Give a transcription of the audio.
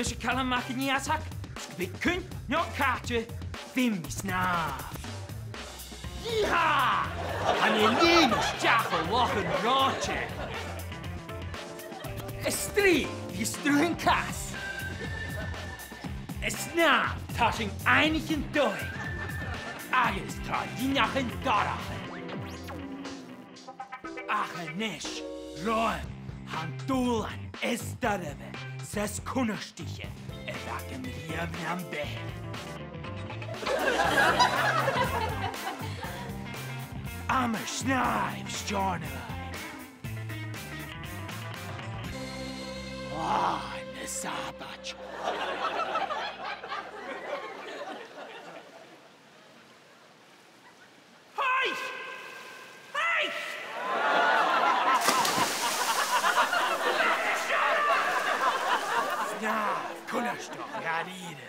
Mis cael mac yn iasach, bicyn, no catch, ddim Snamh. Iha! Han je linus jaffel loch yn roche. Estri, die struhen kas. Snamh, tashing einig yn doi. Agus tra dinach yn darach. Ach yn nish, roem, han dŵlan ysdaryfe, ses cwnnwstiche, ag yn riafn am bell. Am y Snamh stjornefai. Nesabach. Snamh, cwnnwstwch, Gàidheil.